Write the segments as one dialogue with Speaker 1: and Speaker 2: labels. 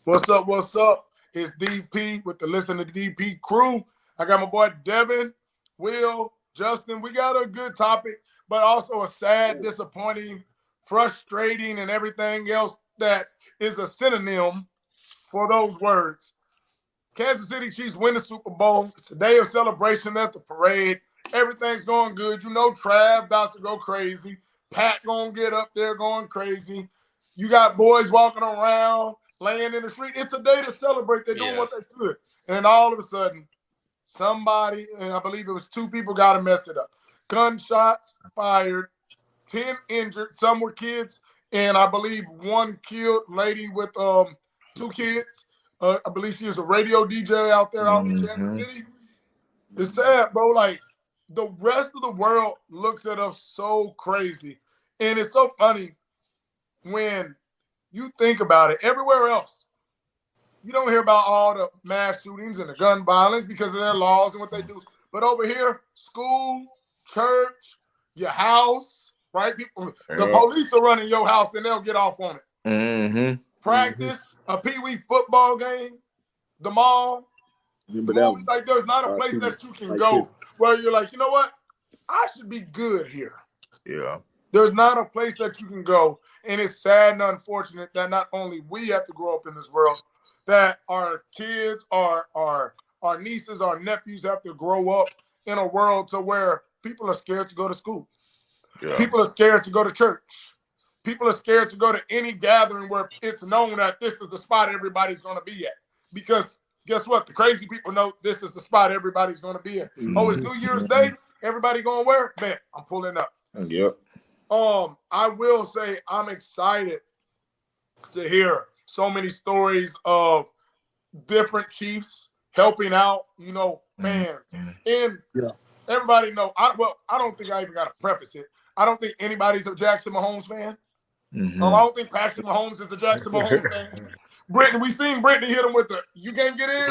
Speaker 1: What's up? What's up? It's DP with the Listen to DP crew. I got my boy Devin, Will, Justin. We got a good topic, but also a sad, disappointing, frustrating, and everything else that is a synonym for those words. Kansas City Chiefs win the Super Bowl. It's a day of celebration at the parade. Everything's going good. You know Trav about to go crazy. Pat gonna get up there going crazy. You got boys walking around, laying in the street. It's a day to celebrate. They're doing what they should. And all of a sudden, somebody, and I believe it was two people, got to mess it up. Gunshots fired, 10 injured. Some were kids, and I believe one killed lady with two kids. I believe she was a radio DJ out there out in Kansas City. It's sad, bro. Like, the rest of the world looks at us so crazy. And it's so funny when you think about it. Everywhere else, you don't hear about all the mass shootings and the gun violence because of their laws and what they do. But over here, school, church, your house, right? People, the police are running your house and they'll get off on it. Practice, a pee-wee football game, the mall. Movies, like, there's not a place that you can go where you're like, you know what? I should be good here.
Speaker 2: Yeah.
Speaker 1: There's not a place that you can go. And it's sad and unfortunate that not only we have to grow up in this world, that our kids, our nieces, our nephews have to grow up in a world to where people are scared to go to school. Yeah. People are scared to go to church. People are scared to go to any gathering where it's known that this is the spot everybody's going to be at. Because guess what? The crazy people know this is the spot everybody's going to be at. Oh, it's New Year's Day? Everybody going where? Man, I'm pulling up.
Speaker 2: Yep.
Speaker 1: I will say I'm excited to hear so many stories of different Chiefs helping out, fans. And everybody know, I don't think I even got to preface it. I don't think anybody's a Jackson Mahomes fan. I don't think Patrick Mahomes is a Jackson Mahomes fan. Brittany, we seen Brittany hit him with the, you can't get in.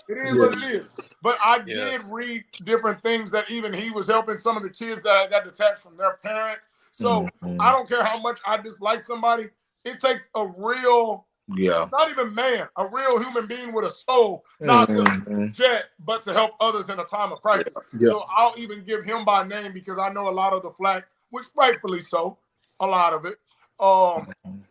Speaker 1: It is what it is. But I did read different things that even he was helping some of the kids that got detached from their parents. So I don't care how much I dislike somebody. It takes a real, not even man, a real human being with a soul, not to jet, but to help others in a time of crisis. So I'll even give him by name because I know a lot of the flack, which rightfully so, a lot of it,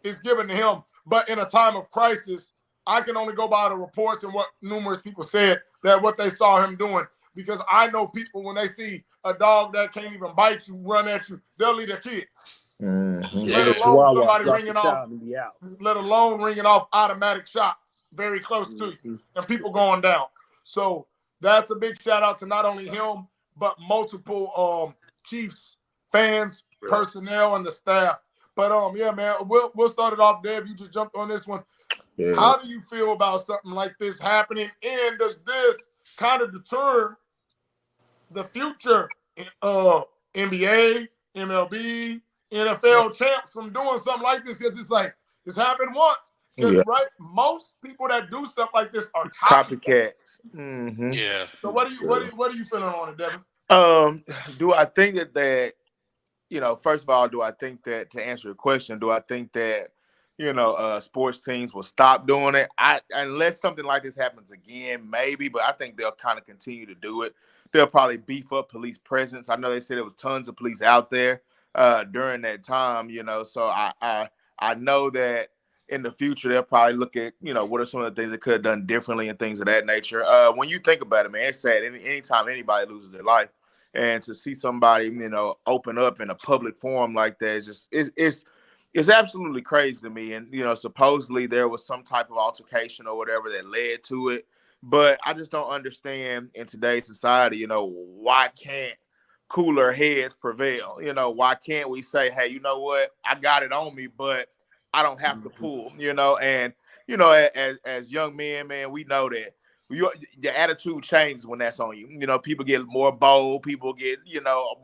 Speaker 1: is given to him. But in a time of crisis, I can only go by the reports and what numerous people said that what they saw him doing. Because I know people, when they see a dog that can't even bite you, run at you, they'll leave their kid. Let alone somebody ringing off automatic shots very close to you and people going down. So that's a big shout out to not only him, but multiple Chiefs fans, personnel, and the staff. But yeah, man, we'll start it off, Dev. You just jumped on this one. Yeah. How do you feel about something like this happening? And does this kind of deter the future NBA, MLB, NFL champs from doing something like this? Because it's like, it's happened once. Because most people that do stuff like this are copycats.
Speaker 3: Yeah.
Speaker 1: So what are you feeling on it, Devin?
Speaker 2: Do I think that first of all, do I think that, to answer your question, do I think that sports teams will stop doing it? Unless something like this happens again, maybe, but I think they'll kind of continue to do it. They'll probably beef up police presence. I know they said there was tons of police out there during that time, so I know that in the future they'll probably look at, what are some of the things they could have done differently and things of that nature. When you think about it, man, it's sad. Anytime anybody loses their life, and to see somebody, open up in a public forum like that is just it's absolutely crazy to me. And, supposedly there was some type of altercation or whatever that led to it. But I just don't understand in today's society, why can't cooler heads prevail? Why can't we say, hey, you know what? I got it on me, but I don't have to pull, and, as young men, man, we know that your attitude changes when that's on you. People get more bold, people get,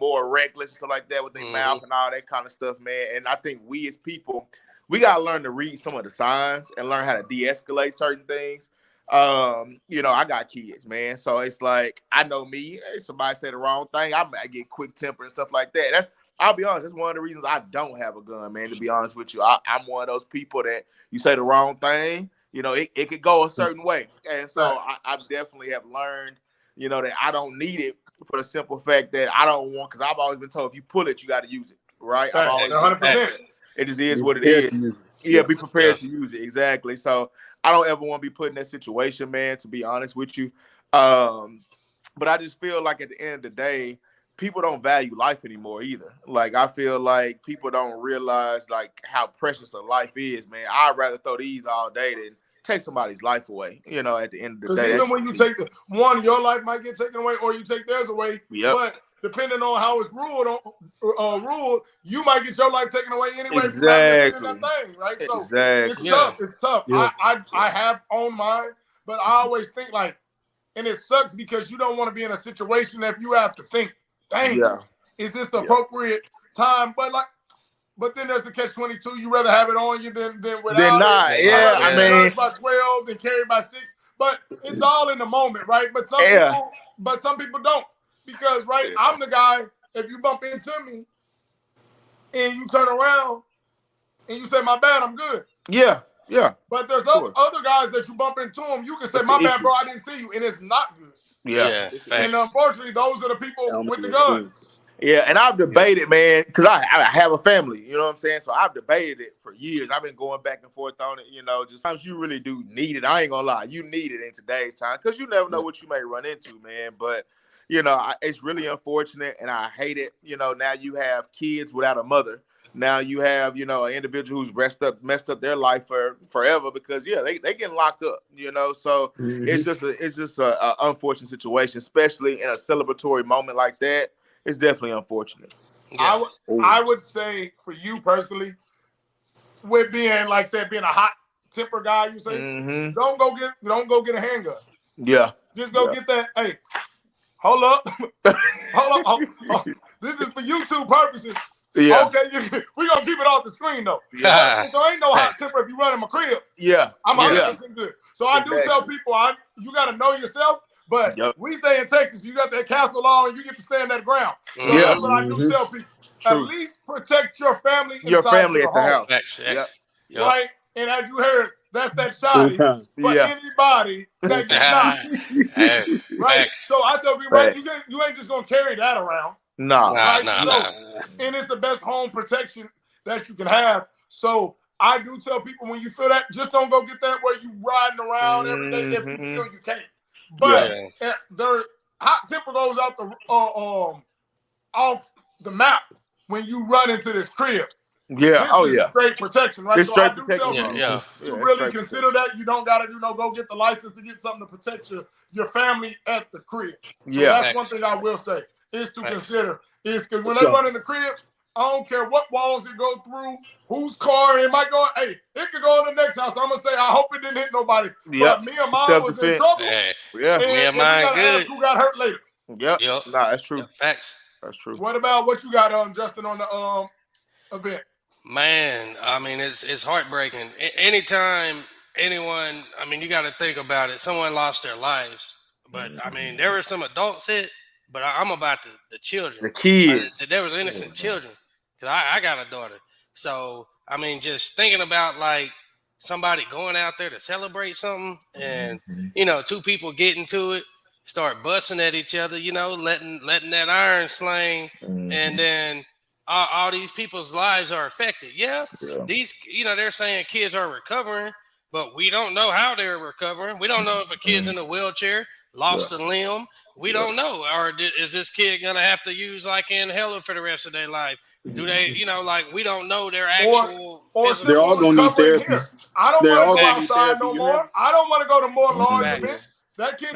Speaker 2: more reckless and stuff like that with their mouth and all that kind of stuff, man. And I think we as people, we got to learn to read some of the signs and learn how to de-escalate certain things. I got kids, man. So it's like, I know me, if somebody say the wrong thing, I might get quick temper and stuff like that. I'll be honest, that's one of the reasons I don't have a gun, man, to be honest with you. I'm one of those people that you say the wrong thing, it could go a certain way. And so I definitely have learned, that I don't need it for the simple fact that I don't want, because I've always been told if you pull it, you got to use it, right? I've always
Speaker 1: 100%.
Speaker 2: It just is what it is. Yeah, be prepared to use it. Exactly. So I don't ever want to be put in that situation, man, to be honest with you. But I just feel like at the end of the day, people don't value life anymore either. Like, I feel like people don't realize like how precious a life is, man. I'd rather throw these all day than take somebody's life away, at the end of the day.
Speaker 1: Because even when you take your life might get taken away or you take theirs away.
Speaker 2: Yep.
Speaker 1: But depending on how it's ruled, you might get your life taken away anyway.
Speaker 2: Exactly.
Speaker 1: In that thing, right? So
Speaker 2: exactly.
Speaker 1: It's tough. Yeah. I have owned mine, but I always think like, and it sucks because you don't want to be in a situation that you have to think, dang, is this the appropriate time? But then there's the catch-22. You rather have it on you than without.
Speaker 2: Than not.
Speaker 1: It.
Speaker 2: Yeah, I mean,
Speaker 1: by 12 and carried by 6. But it's all in the moment, right? But some people don't, because I'm the guy. If you bump into me and you turn around and you say my bad, I'm good.
Speaker 2: Yeah.
Speaker 1: But there's other guys that you bump into them. You can say my bad, bro. I didn't see you, and it's not good.
Speaker 2: Yeah.
Speaker 1: And unfortunately, those are the people with the guns.
Speaker 2: Yeah, and I've debated, man, because I have a family, you know what I'm saying? So I've debated it for years. I've been going back and forth on it, just sometimes you really do need it. I ain't gonna lie, you need it in today's time because you never know what you may run into, man. But, it's really unfortunate, and I hate it. Now you have kids without a mother. Now you have, an individual who's messed up their life forever because, they getting locked up, So it's just a unfortunate situation, especially in a celebratory moment like that. It's definitely unfortunate.
Speaker 1: Yeah. I would say for you personally, with being like said, being a hot temper guy, you say, don't go get a handgun.
Speaker 2: Yeah.
Speaker 1: Just go get that. Hey, hold up. hold up. This is for YouTube purposes. Yeah. Okay, we're gonna keep it off the screen though. Yeah. There ain't no hot temper if you run in my crib.
Speaker 2: Yeah.
Speaker 1: I'm 100% good. So I do tell people you gotta know yourself. But we stay in Texas. You got that castle on, and you get to stand that ground. So that's what I do tell people. True. At least protect your family inside your family at the house. Right? And as you heard, that's that shoddy for anybody that gets not. Right? So I tell people, you ain't just going to carry that around.
Speaker 2: No.
Speaker 1: And it's the best home protection that you can have. So I do tell people, when you feel that, just don't go get that where you riding around every day if you feel you can't. But their hot temper goes out off the map when you run into this crib.
Speaker 2: Yeah.
Speaker 1: This is straight protection, right?
Speaker 2: It's
Speaker 1: so
Speaker 2: straight
Speaker 1: I do
Speaker 2: protection.
Speaker 1: tell people to really consider that. You don't gotta go get the license to get something to protect your family at the crib. So that's one thing I will say is to consider is because when they run in the crib, I don't care what walls it go through, whose car it might go. Hey, it could go in the next house. I'm gonna say I hope it didn't hit nobody. But me and mine was in trouble.
Speaker 3: Yeah, me and mine good.
Speaker 1: Who got hurt later?
Speaker 2: Yep. Nah, that's true.
Speaker 3: Facts.
Speaker 2: That's true.
Speaker 1: What about what you got, Justin, on the event?
Speaker 3: Man, I mean, it's heartbreaking. Anytime anyone, I mean, you got to think about it. Someone lost their lives, but I mean, there were some adults hit. But I'm about the children.
Speaker 2: The kids.
Speaker 3: There was innocent children. Because I got a daughter. So, I mean, just thinking about, like, somebody going out there to celebrate something and, two people get into it, start busting at each other, letting that iron slang. And then all these people's lives are affected. Yeah. These, they're saying kids are recovering, but we don't know how they're recovering. We don't know if a kid's in a wheelchair, lost a limb. We don't know. Or is this kid going to have to use like inhaler for the rest of their life? Do they, we don't know their actual.
Speaker 1: Or
Speaker 4: they're all going to need therapy.
Speaker 1: Here. I don't want to go outside no more. I don't want to go to more large events. That kid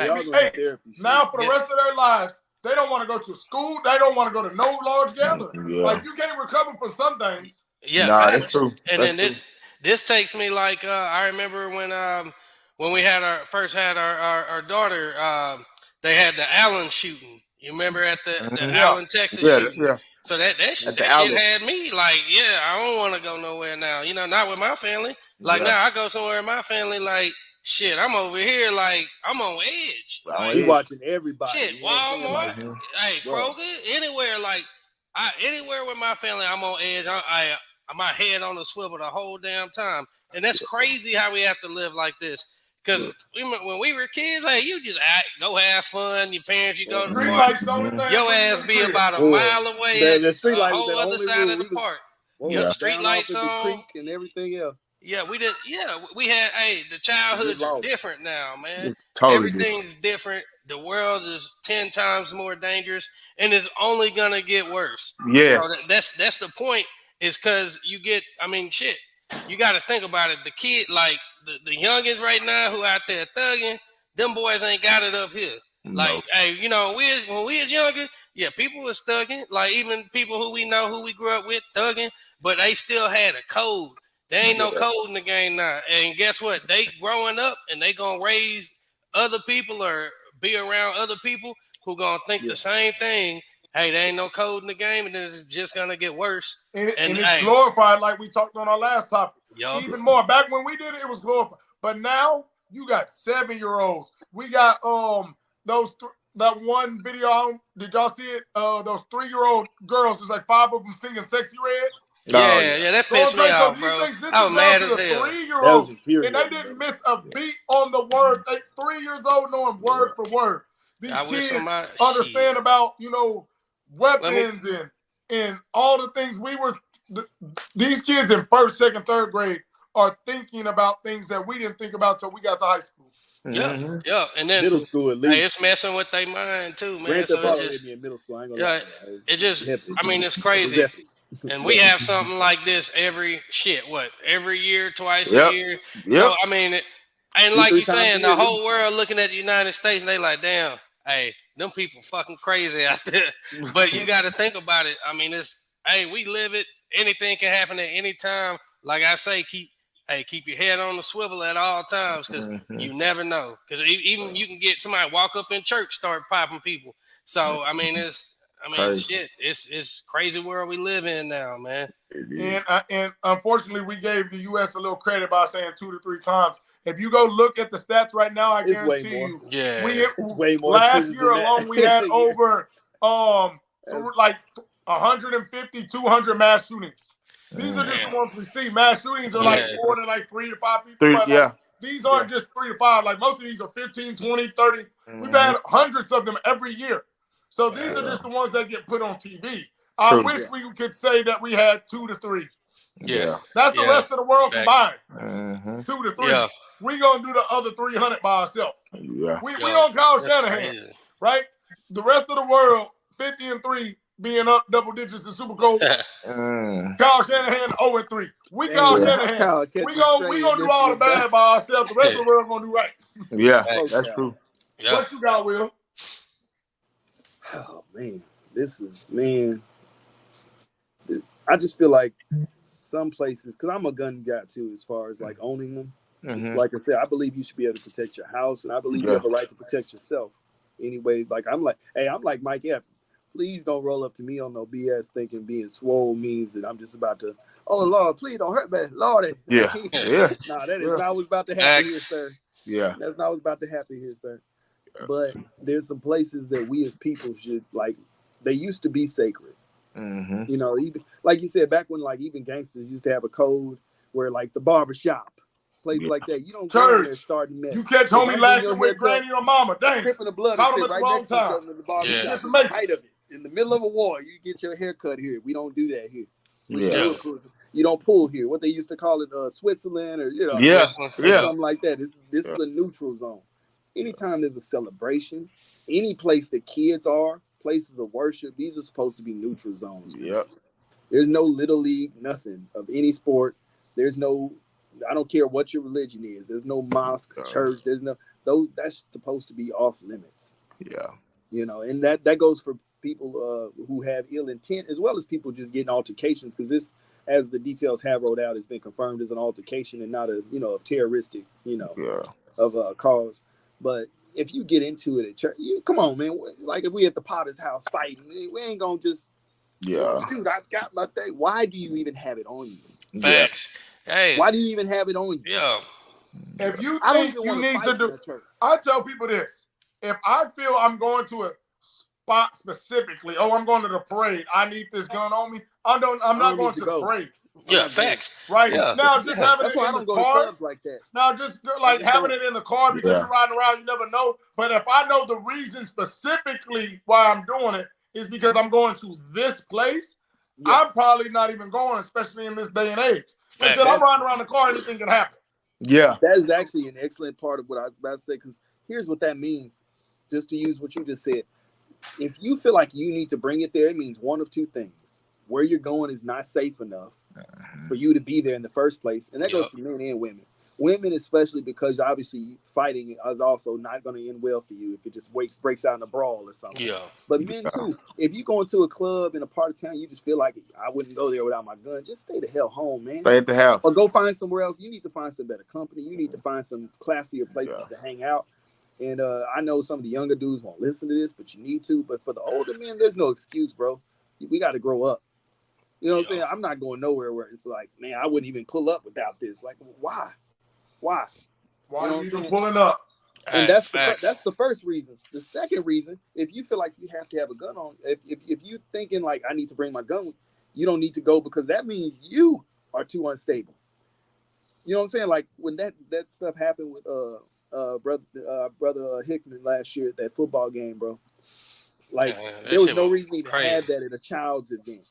Speaker 1: now for the rest of their lives, they don't want to go to school. They don't want to go to no large gathering. Like, you can't recover from some things.
Speaker 3: Yeah,
Speaker 2: that's true.
Speaker 3: And then this takes me like, I remember when we had our daughter, they had the Allen shooting. You remember at the Allen, Texas shooting? Yeah. So that shit had me like, I don't want to go nowhere now. Not with my family. Like now I go somewhere in my family, like, shit, I'm over here, like, I'm on edge.
Speaker 4: You watching everybody.
Speaker 3: Shit, Walmart, hey, Kroger, anywhere, like, anywhere with my family, I'm on edge. I my head on the swivel the whole damn time. And that's crazy how we have to live like this. Because when we were kids, like you just go have fun. Your parents, you go to the park. Your ass be about a mile away
Speaker 4: The street light
Speaker 3: whole
Speaker 4: was the
Speaker 3: other
Speaker 4: only
Speaker 3: side
Speaker 4: rule.
Speaker 3: of the park.
Speaker 4: Yeah,
Speaker 3: street lights on
Speaker 4: and everything else.
Speaker 3: Yeah, we did. Yeah, we had. Hey, the childhoods are different now, man.
Speaker 2: Totally
Speaker 3: Everything's different. The world is 10 times more dangerous, and it's only gonna get worse.
Speaker 2: Yes,
Speaker 3: so that's the point. Is because you get. I mean, shit. You got to think about it. The kid, like the youngins right now who out there thugging, them boys ain't got it up here. Like, hey, you know, when we was younger, yeah, people was thugging. Like even people who we know, who we grew up with, thugging, but they still had a code. There ain't no code in the game now. And guess what? They growing up and they gonna raise other people or be around other people who gonna think the same thing. Hey, there ain't no code in the game, and it's just gonna get worse.
Speaker 1: And it's glorified, like we talked on our last topic.
Speaker 3: Yep.
Speaker 1: Even more. Back when we did it, it was glorified. But now you got 7-year-olds. We got that one video. Did y'all see it? Those 3-year-old girls. There's like 5 of them singing "Sexy Red."
Speaker 3: Yeah, that pissed me off, bro. I was mad as hell.
Speaker 1: 3-year-olds, and they didn't miss a beat on the word. They 3 years old, knowing word for word. These kids understand about weapons and all the things these kids in 1st, 2nd, 3rd grade are thinking about things that we didn't think about till we got to high school.
Speaker 3: Yeah, and then
Speaker 4: middle school at least.
Speaker 3: Hey, it's messing with their mind too, man. So
Speaker 4: in middle school.
Speaker 3: It's crazy. And we have something like this every year, twice a year. So I mean, and like you saying, the whole world looking at the United States and they like, damn, hey, them people fucking crazy out there. But you got to think about it. I mean, we live it. Anything can happen at any time. Like I say, keep your head on the swivel at all times because you never know. Because even you can get somebody walk up in church, start popping people. So I mean, shit. It's crazy world we live in now, man.
Speaker 1: And unfortunately, we gave the U.S. a little credit by saying 2 to 3 times. If you go look at the stats right now, I guarantee you,
Speaker 4: it's way more.
Speaker 1: Last year alone, we had over like 150, 200 mass shootings. These are just the ones we see. Mass shootings are like more than like 3 to 5 people. These aren't just 3 to 5. Like most of these are 15, 20, 30. We've had hundreds of them every year. So these are just the ones that get put on TV. I wish we could say that we had 2 to 3.
Speaker 3: Yeah.
Speaker 1: That's the rest of the world combined. 2 to 3. Yeah. We gonna do the other 300 by ourselves. Yeah. We on Kyle Shanahan, right? The rest of the world, 50-3, being up double digits in Super Bowl. Kyle Shanahan 0-3. We Kyle Shanahan. We gonna do all the bad by ourselves. The rest of the world gonna do right.
Speaker 2: Yeah, that's true.
Speaker 1: Yeah. What you got, Will?
Speaker 4: Oh man, I just feel like some places, because I'm a gun guy too, as far as like owning them. Like I said, I believe you should be able to protect your house, and I believe you have a right to protect yourself. Anyway, I'm like Mike Evans. Please don't roll up to me on no BS thinking being swole means that I'm just about to, oh Lord, please don't hurt me, Lordy.
Speaker 2: Yeah.
Speaker 4: Nah, that is not what's about to happen here, sir.
Speaker 2: Yeah.
Speaker 4: That's not what's about to happen here, sir. But there's some places that we as people should, like, they used to be sacred. You know, even like you said, back when like even gangsters used to have a code where like the barbershop, place like that, you don't go in there starting mess.
Speaker 1: You catch homie lashing with granny or mama, dang.
Speaker 4: Tripping the blood
Speaker 1: right
Speaker 4: next to
Speaker 1: time.
Speaker 4: The barbershop. The height of it. In the middle of a war, you get your hair cut here. We don't do that here. You don't pull here. What they used to call it, Switzerland, or something like that. This is a neutral zone. Anytime there's a celebration, any place that kids are, places of worship, these are supposed to be neutral zones.
Speaker 2: Yep.
Speaker 4: There's no little league, nothing of any sport. There's no, I don't care what your religion is. There's no mosque, church. There's no that's supposed to be off limits.
Speaker 2: Yeah.
Speaker 4: You know, and that goes for people who have ill intent, as well as people just getting altercations, because this, as the details have rolled out, has been confirmed as an altercation and not a terroristic of a cause. But if you get into it at church, come on, man. Like if we at the Potter's house fighting, we ain't gonna just shoot, I got my thing. Why do you even have it on you?
Speaker 3: Facts. Hey.
Speaker 4: Why do you even have it on you?
Speaker 3: Yeah.
Speaker 1: If you think you need to do, I tell people this: if I feel I'm going to a spot specifically, I'm going to the parade, I need this gun on me. I'm not going to the parade.
Speaker 3: Yeah, facts.
Speaker 1: Right.
Speaker 3: Yeah.
Speaker 1: Now, just having
Speaker 4: That's
Speaker 1: it
Speaker 4: why I
Speaker 1: in the
Speaker 4: don't go to
Speaker 1: car.
Speaker 4: clubs like that.
Speaker 1: Now, just like
Speaker 4: just
Speaker 1: having
Speaker 4: don't.
Speaker 1: it in the car because you're riding around, you never know. But if I know the reason specifically why I'm doing it is because I'm going to this place, I'm probably not even going, especially in this day and age. Instead, I'm riding around the car, anything can happen.
Speaker 2: Yeah.
Speaker 4: That is actually an excellent part of what I was about to say, because here's what that means. Just to use what you just said. If you feel like you need to bring it there, it means one of two things. Where you're going is not safe enough for you to be there in the first place. And that goes for men and women. Women, especially, because obviously fighting is also not going to end well for you if it just breaks out in a brawl or something.
Speaker 3: Yeah.
Speaker 4: But men, too, if you go into a club in a part of town, you just feel like I wouldn't go there without my gun. Just stay the hell home, man.
Speaker 2: Stay at the house.
Speaker 4: Or go find somewhere else. You need to find some better company. You need to find some classier places to hang out. And I know some of the younger dudes won't listen to this, but you need to. But for the older men, there's no excuse, bro. We got to grow up. You know what I'm saying? I'm not going nowhere where it's like, man, I wouldn't even pull up without this. Like, why? Why?
Speaker 1: Why
Speaker 4: You know
Speaker 1: are you
Speaker 4: what I'm
Speaker 1: even pulling up?
Speaker 4: And that's the first reason. The second reason, if you feel like you have to have a gun on, if you thinking like I need to bring my gun, you don't need to go, because that means you are too unstable. You know what I'm saying? Like when that stuff happened with brother Hickman last year at that football game, bro. Like there was no reason to even have that at a child's event.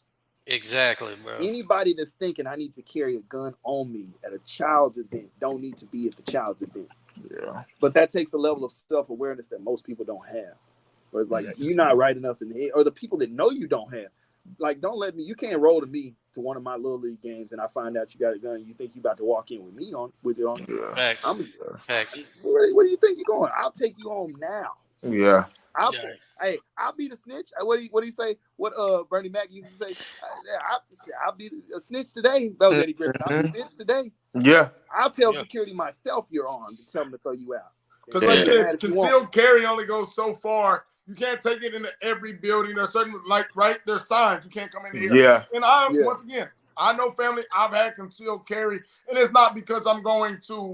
Speaker 3: Exactly, bro.
Speaker 4: Anybody that's thinking I need to carry a gun on me at a child's event don't need to be at the child's event.
Speaker 2: Yeah.
Speaker 4: But that takes a level of self-awareness that most people don't have. Where it's like you're not right enough in the head, or the people that know you don't have. Like, don't let me. You can't roll to me to one of my little league games, and I find out you got a gun. And you think you about to walk in with me with it on?
Speaker 2: Yeah.
Speaker 3: Facts. Facts.
Speaker 4: Where do you think you're going? I'll take you home now.
Speaker 2: Yeah.
Speaker 4: I'll be the snitch. What do you say? What Bernie Mac used to say? I'll be a snitch today. That was Eddie Griffin. I'll be a snitch today.
Speaker 2: Yeah.
Speaker 4: I'll tell security myself you're armed and tell them to throw you out.
Speaker 1: Because like I said, concealed carry only goes so far. You can't take it into every building. There's certain, there's signs. You can't come in here.
Speaker 2: Yeah.
Speaker 1: And once again, I know family, I've had concealed carry, and it's not because I'm going to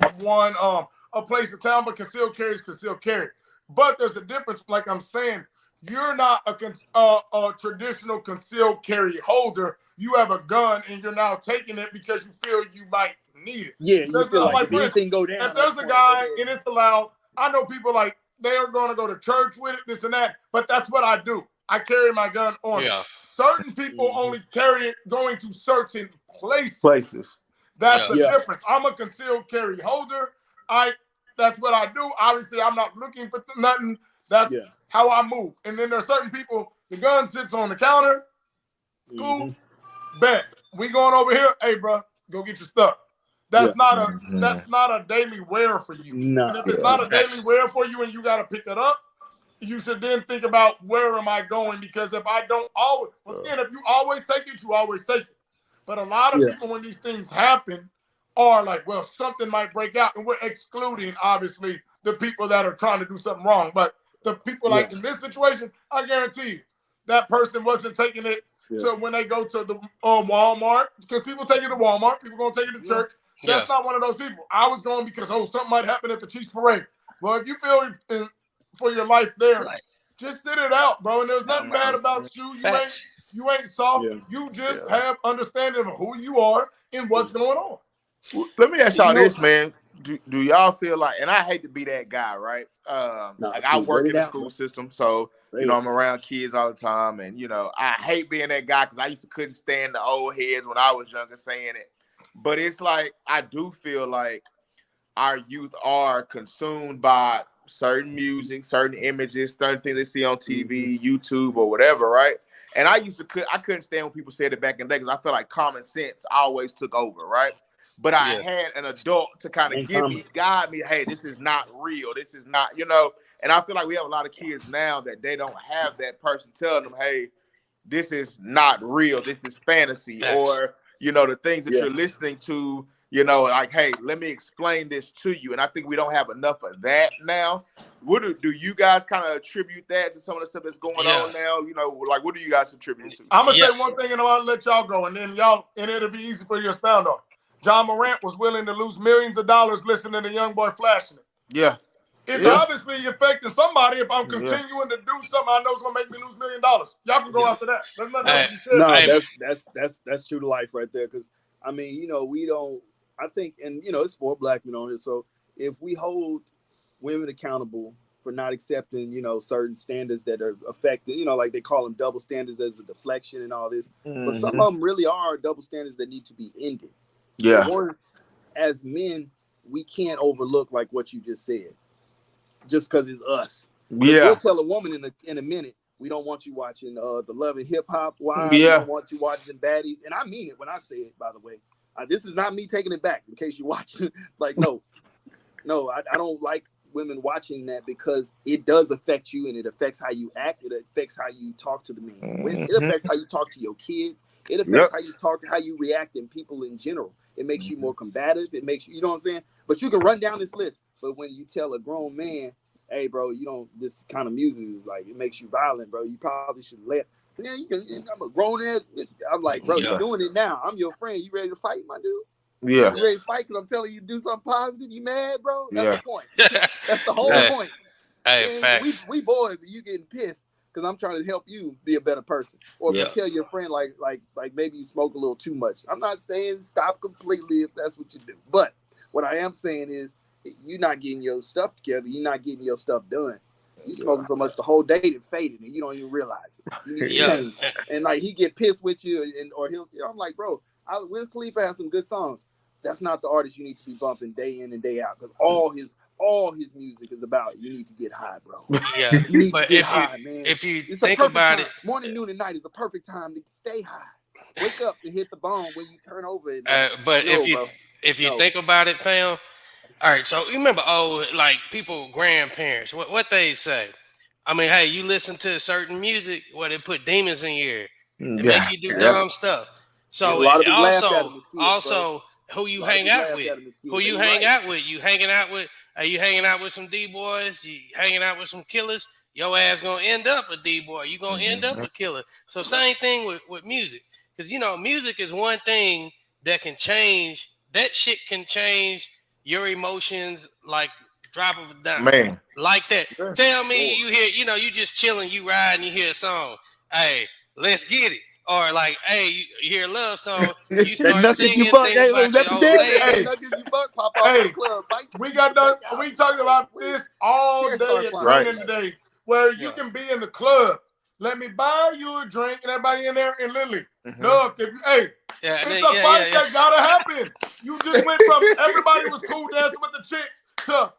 Speaker 1: a place in town, but concealed carry is concealed carry. But there's a difference. Like I'm saying, you're not a traditional concealed carry holder. You have a gun, and you're now taking it because you feel you might need it.
Speaker 4: Yeah, you feel like if anything go down.
Speaker 1: If there's a guy and it's allowed, I know people like they are going to go to church with it, this and that. But that's what I do. I carry my gun on me. Certain people only carry it going to certain places. That's the difference. I'm a concealed carry holder. That's what I do. Obviously, I'm not looking for nothing. That's how I move. And then there's certain people, the gun sits on the counter. Cool. Bet. We going over here. Hey, bro, go get your stuff. That's not a daily wear for you.
Speaker 4: No.
Speaker 1: And if it's not a daily wear for you and you got to pick it up, you should then think about where am I going? Because if I don't always, once again, if you always take it, you always take it. But a lot of people, when these things happen, are like, well, something might break out. And we're excluding, obviously, the people that are trying to do something wrong. But the people like in this situation, I guarantee you, that person wasn't taking it to when they go to the Walmart. Because people take it to Walmart. People going to take it to church. That's not one of those people. I was going because, something might happen at the Chiefs parade. Well, if you feel for your life there, just sit it out, bro. And there's nothing bad about you. You ain't soft. Yeah. You just have understanding of who you are and what's going on.
Speaker 2: Let me ask y'all this, man. Do y'all feel like, and I hate to be that guy, right? I work in the school system, so I'm around kids all the time, and I hate being that guy because I couldn't stand the old heads when I was younger saying it. But it's like I do feel like our youth are consumed by certain music, certain images, certain things they see on TV, YouTube, or whatever, right? And I couldn't stand when people said it back in the day because I feel like common sense always took over, right? But I had an adult to kind of guide me, hey, this is not real. This is not, and I feel like we have a lot of kids now that they don't have that person telling them, hey, this is not real. This is fantasy. Or, the things that you're listening to, like, hey, let me explain this to you. And I think we don't have enough of that now. What do you guys kind of attribute that to some of the stuff that's going on now? Like, what do you guys attribute it to?
Speaker 1: I'm going to say one thing and I'll let y'all go. And then it'll be easy for you to expound on. John Morant was willing to lose millions of dollars listening to Young Boy flashing it.
Speaker 2: Yeah.
Speaker 1: It's obviously affecting somebody. If I'm continuing to do something I know is going to make me lose $1 million. Y'all can go after that. There's nothing else you said.
Speaker 4: No, that's true to life right there. Because I mean, you know, we don't. I think, and you know, it's for black men on it. So if we hold women accountable for not accepting, you know, certain standards that are affected, you know, like they call them double standards as a deflection and all this, but some of them really are double standards that need to be ended.
Speaker 2: Yeah.
Speaker 4: Or as men, we can't overlook like what you just said, just because it's us.
Speaker 2: Yeah.
Speaker 4: We'll tell a woman in a minute, we don't want you watching the Love and Hip Hop Wives.
Speaker 2: Yeah.
Speaker 4: We don't want you watching Baddies. And I mean it when I say it, by the way. This is not me taking it back in case you watch it. Like, no, I don't like women watching that because it does affect you and it affects how you act. It affects how you talk to the men. It affects how you talk to your kids. It affects how you talk, how you react in people in general. It makes you more combative. It makes you know what I'm saying? But you can run down this list. But when you tell a grown man, hey, bro, you don't, this kind of music is like, it makes you violent, bro. You probably should let, yeah, I'm a grown ass. I'm like, bro, you're doing it now. I'm your friend. You ready to fight, my dude?
Speaker 2: Yeah.
Speaker 4: You ready to fight because I'm telling you to do something positive? You mad, bro? That's the point. That's the whole point.
Speaker 3: Hey, facts.
Speaker 4: We boys, and you getting pissed because I'm trying to help you be a better person. Or if you tell your friend, like maybe you smoke a little too much. I'm not saying stop completely if that's what you do. But what I am saying is you're not getting your stuff together. You're not getting your stuff done. You smoking so much the whole day it faded and you don't even realize it. You need to change. And like he get pissed with you or he'll, you know, I'm like, bro, Wiz Khalifa has some good songs. That's not the artist you need to be bumping day in and day out because all his music is about you need to get high, bro.
Speaker 3: Yeah,
Speaker 4: you need
Speaker 3: but
Speaker 4: to get high, man.
Speaker 3: If you
Speaker 4: it's
Speaker 3: think about it,
Speaker 4: morning, noon, and night is a perfect time to stay high. Wake up and hit the bone when you turn over.
Speaker 3: But if you think about it, fam. All right, so you remember, like people, grandparents, what they say. I mean, hey, you listen to certain music where they put demons in your ear and make you do dumb stuff. So also who you hang out with, you hanging out with some D boys, you hanging out with some killers, your ass gonna end up a D boy. You gonna end up a killer. So same thing with music, because you know music is one thing that can change. That shit can change your emotions like drop of a dime,
Speaker 2: man,
Speaker 3: like that. Sure. Tell me you hear, you know, you just chilling, you riding, you hear a song, hey, let's get it. Or like, hey, you hear a love song, you start singing things about your old lady.
Speaker 1: We got done. We talked about this all day at training today, where you can be in the club. Let me buy you a drink, and everybody in there in Lily. No, if you, it's a fight that gotta happen. You just went from everybody was cool dancing with the chicks to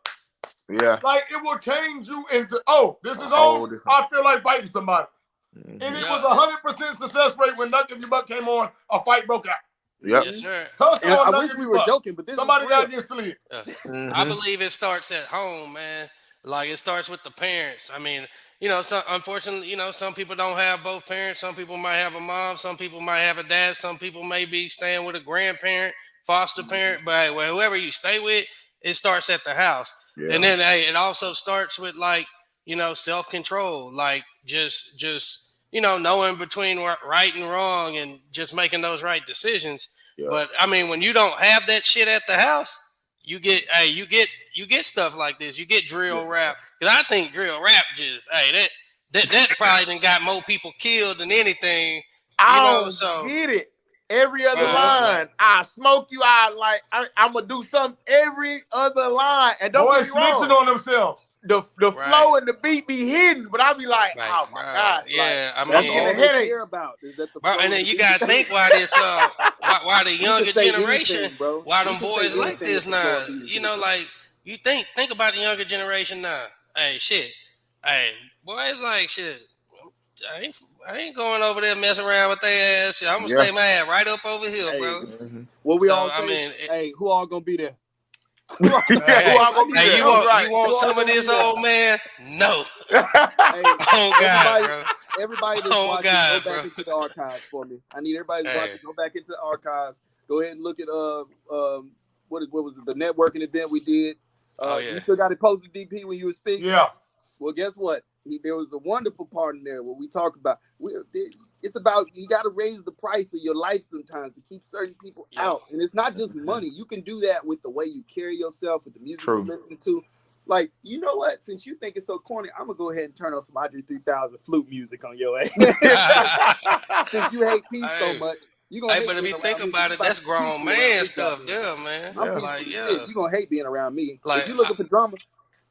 Speaker 1: like it will change you into this is I feel like fighting somebody. And it was 100% success rate when Nuck If You Buck came on, a fight broke out.
Speaker 3: Yes, sir.
Speaker 4: I wish we were joking, but this
Speaker 1: somebody got to get sleep.
Speaker 3: I believe it starts at home, man. Like it starts with the parents. I mean, you know, unfortunately, you know, some people don't have both parents. Some people might have a mom. Some people might have a dad. Some people may be staying with a grandparent, foster parent. But whoever you stay with, it starts at the house. Yeah. And then it also starts with like, you know, self-control, like just you know, knowing between right and wrong and just making those right decisions. Yeah. But I mean, when you don't have that shit at the house, you get stuff like this. You get drill rap. Because I think drill rap just that probably done got more people killed than anything.
Speaker 2: I get it. Every other line, I smoke you. I'm gonna do something. Every other line, and don't
Speaker 1: boys snitching on themselves.
Speaker 2: The flow and the beat be hidden, but I be like, oh my god,
Speaker 3: yeah.
Speaker 4: Like, I mean, all they care about is that the flow
Speaker 3: and then you gotta think why this, why the younger generation, why them boys like this now. You know, like you think about the younger generation now. Hey, boys like shit. I ain't going over there messing around with their ass. I'm gonna stay my ass right up over here, bro.
Speaker 4: What we all say, who all gonna be there?
Speaker 3: You want some of this, old man? No.
Speaker 4: Everybody that's watching, go back into the archives for me. I need everybody that's watching, go back into the archives. Go ahead and look at what was it? The networking event we did. You still got it posted, DP, when you were speaking?
Speaker 1: Yeah.
Speaker 4: Well, guess what? There was a wonderful part in there where we talk about it's about you got to raise the price of your life sometimes to keep certain people out, and it's not just money. You can do that with the way you carry yourself, with the music you're listening to. Like, you know what? Since you think it's so corny, I'm gonna go ahead and turn on some Andre 3000 flute music on your ass. Since you hate peace so much, You gonna
Speaker 3: Hey,
Speaker 4: hate
Speaker 3: but if
Speaker 4: being
Speaker 3: you
Speaker 4: around
Speaker 3: think
Speaker 4: me 'cause
Speaker 3: about
Speaker 4: you
Speaker 3: it, that's
Speaker 4: about to
Speaker 3: grown
Speaker 4: peaceful around
Speaker 3: man
Speaker 4: me
Speaker 3: stuff
Speaker 4: goddamn
Speaker 3: there,
Speaker 4: self.
Speaker 3: man.
Speaker 4: I'm
Speaker 2: Yeah.
Speaker 4: peaceful
Speaker 3: Like,
Speaker 4: as
Speaker 3: yeah.
Speaker 4: shit. You gonna hate being around me.
Speaker 3: Like,
Speaker 4: If you looking for drama,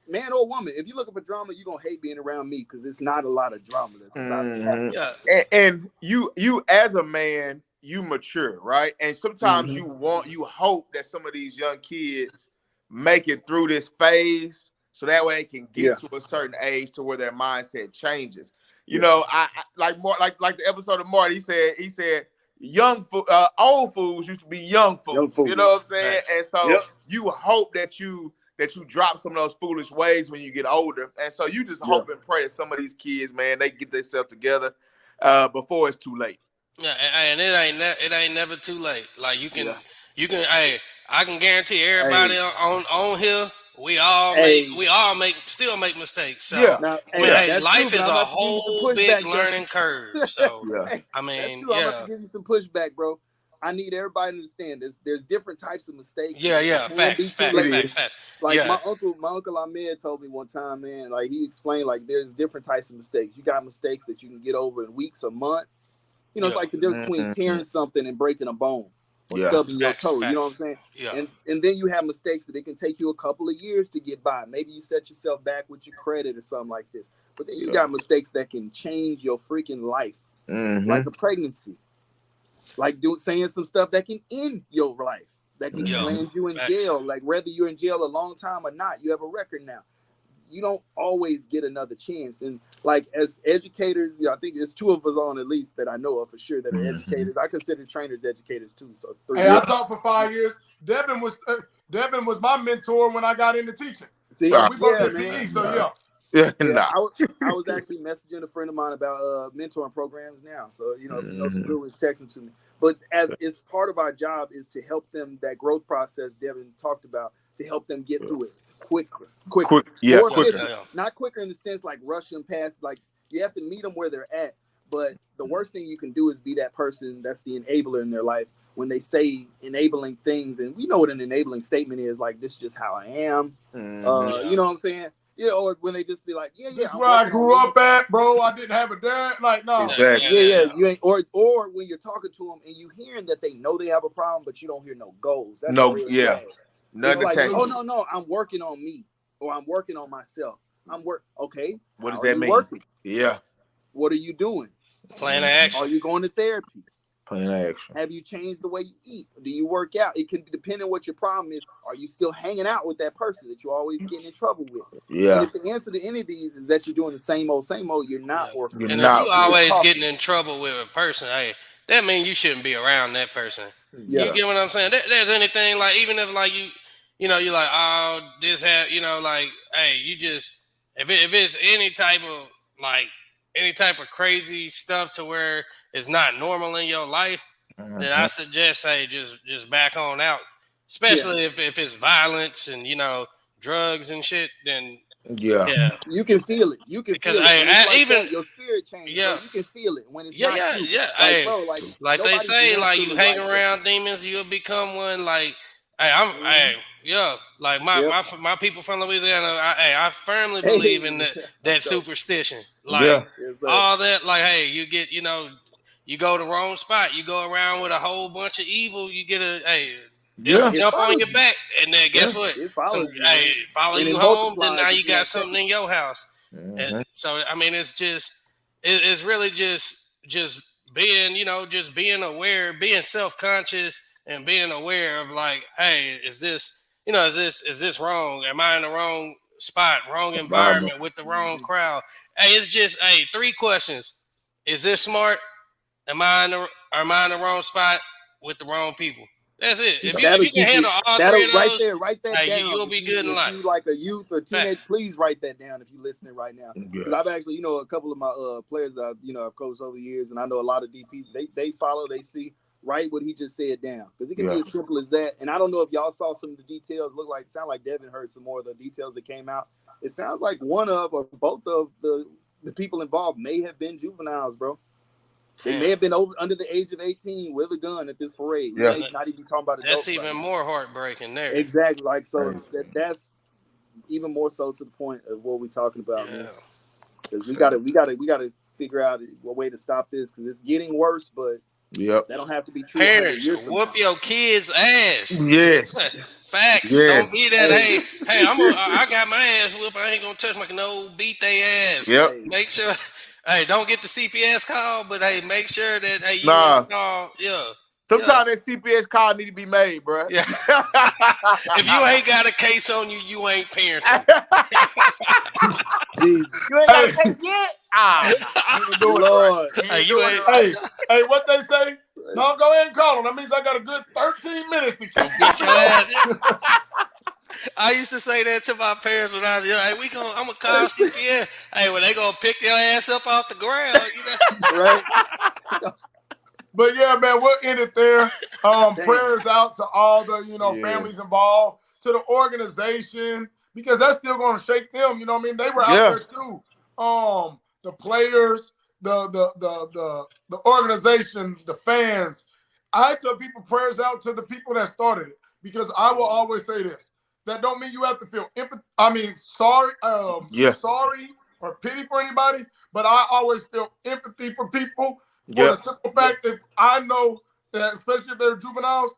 Speaker 4: man or woman, if you looking for drama, you gonna hate being around me because it's not a lot of drama that's about to happen.
Speaker 3: yeah.
Speaker 2: And you as a man, you mature, right? And sometimes you hope that some of these young kids make it through this phase so that way they can get to a certain age to where their mindset changes. You know, I like more like the episode of Marty. He said old fools used to be young fools. You know what I'm saying?
Speaker 3: Right.
Speaker 2: And so you hope that you drop some of those foolish ways when you get older. And so you just hope and pray that some of these kids, man, they get themselves together before it's too late.
Speaker 3: Yeah, and it ain't never too late. Like you can. Hey, I can guarantee everybody on here. We all still make mistakes. So
Speaker 2: Yeah.
Speaker 4: Now,
Speaker 3: I mean, hey,
Speaker 4: that's
Speaker 3: life
Speaker 4: true,
Speaker 3: is
Speaker 4: but I'm
Speaker 3: a
Speaker 4: gonna have to give you some
Speaker 3: whole big
Speaker 4: pushback,
Speaker 3: learning curve. So
Speaker 2: Yeah.
Speaker 3: I
Speaker 4: that's
Speaker 3: mean,
Speaker 4: true. I'm gonna have
Speaker 3: yeah,
Speaker 4: to give you some pushback, bro. I need everybody to understand there's different types of mistakes.
Speaker 3: yeah,
Speaker 4: It can be
Speaker 3: facts.
Speaker 4: too late. Like
Speaker 3: Yeah,
Speaker 4: my uncle Ahmed told me one time, man. Like he explained, like there's different types of mistakes. You got mistakes that you can get over in weeks or months. You know, it's like the difference between tearing something and breaking a bone or stubbing your toe. You know what I'm saying?
Speaker 3: Yeah.
Speaker 4: And then you have mistakes that it can take you a couple of years to get by. Maybe you set yourself back with your credit or something like this. But then you got mistakes that can change your freaking life, like a pregnancy, like saying some stuff that can end your life, that can land you in jail. Like whether you're in jail a long time or not, you have a record now. You don't always get another chance. And like as educators, I think there's two of us on at least that I know of for sure that are educators. I consider trainers educators too. So
Speaker 1: I taught for 5 years. Devin was my mentor when I got into teaching.
Speaker 4: See,
Speaker 1: so we both did
Speaker 4: man.
Speaker 1: PE. So yeah.
Speaker 4: I was actually messaging a friend of mine about mentoring programs now. So, you know, if you know some good ones, text them to me. But as it's part of our job is to help them, that growth process Devin talked about, to help them get through it quicker. Not quicker in the sense like rushing past, like you have to meet them where they're at. But the worst thing you can do is be that person that's the enabler in their life when they say enabling things. And we know what an enabling statement is, like, this is just how I am. You know what I'm saying? Yeah, or when they just be like, this
Speaker 1: is where I grew up at, bro. I didn't have a dad. Like, no.
Speaker 2: Exactly.
Speaker 4: You ain't, or when you're talking to them and you hearing that they know they have a problem, but you don't hear no goals. That's
Speaker 2: Nothing
Speaker 4: it's like,
Speaker 2: change.
Speaker 4: No, I'm working on me, or I'm working on myself. Okay.
Speaker 2: What does that mean?
Speaker 4: Working?
Speaker 2: Yeah.
Speaker 4: What are you doing?
Speaker 3: Plan of action.
Speaker 4: Are you going to therapy?
Speaker 2: Plan of action.
Speaker 4: Have you changed the way you eat? Do you work out? It can depend on what your problem is. Are you still hanging out with that person that you're always getting in trouble with?
Speaker 2: Yeah.
Speaker 4: And if the answer to any of these is that you're doing the same old, you're not working.
Speaker 3: And if you always getting in trouble with a person, hey, that means you shouldn't be around that person.
Speaker 4: Yeah.
Speaker 3: You get what I'm saying? There's anything like, even if like you know, you're like, oh, this have, you know, like, hey, you just, if it's any type of crazy stuff to where it's not normal in your life, then I suggest, hey, just back on out. Especially if it's violence and, you know, drugs and shit, then
Speaker 4: you can feel it. You can feel it. Even your spirit changes.
Speaker 3: Yeah,
Speaker 4: bro. You can feel it when it's
Speaker 3: not
Speaker 4: you.
Speaker 3: Like,
Speaker 4: hey,
Speaker 3: bro, like they say, like you hang around demons, you'll become one. Like, hey, like my people from Louisiana, I firmly believe in that superstition. Like all that, like, hey, you get, you know, you go the wrong spot, you go around with a whole bunch of evil, you get they'll jump on your back, and then guess what? Follow you home. Then now you got something in your house. And so I mean, it's really just being, you know, just being aware, being self-conscious, and being aware of like, hey, is this wrong? Am I in the wrong spot, wrong environment, with the wrong crowd? Hey, it's just 3 questions. Is this smart? Am I in the wrong spot with the wrong people? That's it. If you can handle all 3 of those,
Speaker 4: write that down.
Speaker 3: You'll be good in life.
Speaker 4: If you like a youth or teenage, please write that down if you're listening right now. Because I've actually, you know, a couple of my players that I've coached over the years, and I know a lot of DPs. They follow, they see, write what he just said down, because it can be as simple as that. And I don't know if y'all saw some of the details. Sound like Devin heard some more of the details that came out. It sounds like one of or both of the people involved may have been juveniles, bro. They may have been under the age of 18 with a gun at this parade. We may not even talking about adults.
Speaker 3: That's even more heartbreaking there.
Speaker 4: Exactly. Like, so that's even more so to the point of what we're talking about. Because we gotta figure out a way to stop this, because it's getting worse, but
Speaker 2: Yep.
Speaker 4: That don't have to be true. 100
Speaker 3: Parents,
Speaker 4: years from
Speaker 3: whoop
Speaker 4: now.
Speaker 3: your kids' ass.
Speaker 2: Yes.
Speaker 3: Facts.
Speaker 2: Yes.
Speaker 3: Don't be that. Hey, I got my ass whooped. I ain't gonna touch my no. Beat they ass.
Speaker 2: Yep.
Speaker 3: Make sure. Hey, don't get the CPS call, but hey, make sure that hey you
Speaker 2: Nah.
Speaker 3: install. Yeah.
Speaker 2: Sometimes that CPS call need to be made, bro.
Speaker 3: Yeah. If you ain't got a case on you, you ain't parenting.
Speaker 4: Jesus.
Speaker 2: You ain't got a case yet? You do it,
Speaker 4: Lord.
Speaker 2: bro.
Speaker 3: Hey, you
Speaker 2: doing
Speaker 3: ain't-
Speaker 2: it right.
Speaker 1: Hey, what they say? No, go ahead and call them. That means I got a good 13 minutes to keep
Speaker 3: beat your ass. I used to say that to my parents when I was young. Hey, I'm gonna call CPS. Hey, when they gonna pick your ass up off the ground, you know.
Speaker 4: Right?
Speaker 1: But yeah, man, we'll end it there. Prayers out to all the families involved, to the organization, because that's still going to shake them. You know what I mean? They were out there too. The players, the organization, the fans. I tell people prayers out to the people that started it, because I will always say this. That don't mean you have to feel empathy. I mean, sorry or pity for anybody, but I always feel empathy for people. For the simple fact that I know that, especially if they're juveniles,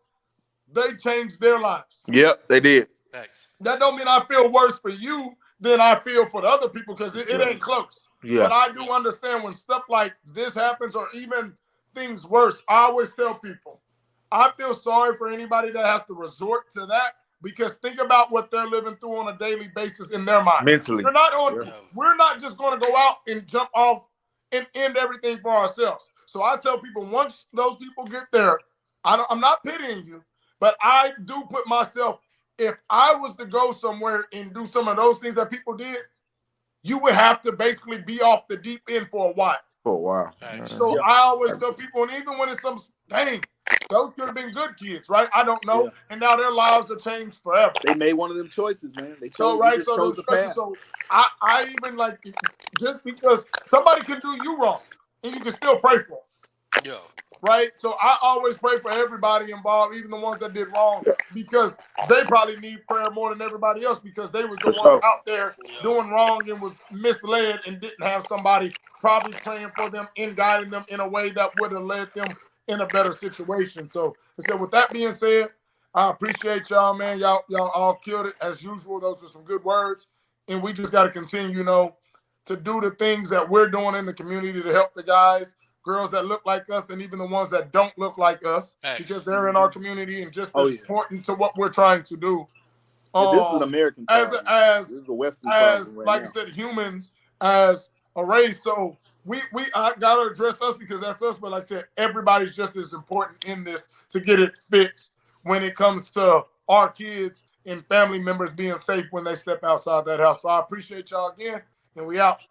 Speaker 1: they changed their lives.
Speaker 2: Yep, they did.
Speaker 3: Thanks.
Speaker 1: That don't mean I feel worse for you than I feel for the other people, because it ain't close.
Speaker 2: Yeah.
Speaker 1: But I do understand when stuff like this happens, or even things worse. I always tell people, I feel sorry for anybody that has to resort to that, because think about what they're living through on a daily basis in their mind.
Speaker 2: Mentally.
Speaker 1: We're not just going to go out and jump off and end everything for ourselves. So I tell people, once those people get there, I'm not pitying you, but I do put myself, if I was to go somewhere and do some of those things that people did, you would have to basically be off the deep end for a while.
Speaker 2: For a while.
Speaker 1: So I always tell people, and even when it's some, dang, those could have been good kids, right? I don't know. Yeah. And now their lives have changed forever.
Speaker 4: They made one of them choices, man. They chose,
Speaker 1: chose the path. So I even like, just because somebody can do you wrong, and you can still pray for them.
Speaker 3: Yeah.
Speaker 1: Right? So I always pray for everybody involved, even the ones that did wrong, because they probably need prayer more than everybody else, because they was the ones out there doing wrong and was misled and didn't have somebody probably praying for them and guiding them in a way that would have led them in a better situation. So with that being said, I appreciate y'all, man. Y'all all killed it as usual. Those are some good words. And we just got to continue, to do the things that we're doing in the community to help the guys, girls that look like us, and even the ones that don't look like us, because they're in our community and just as important to what we're trying to do.
Speaker 4: This is an American problem. This is a Western problem right
Speaker 1: like
Speaker 4: now.
Speaker 1: I said, humans as a race. So I gotta address us, because that's us. But like I said, everybody's just as important in this to get it fixed when it comes to our kids and family members being safe when they step outside that house. So I appreciate y'all again, and we out.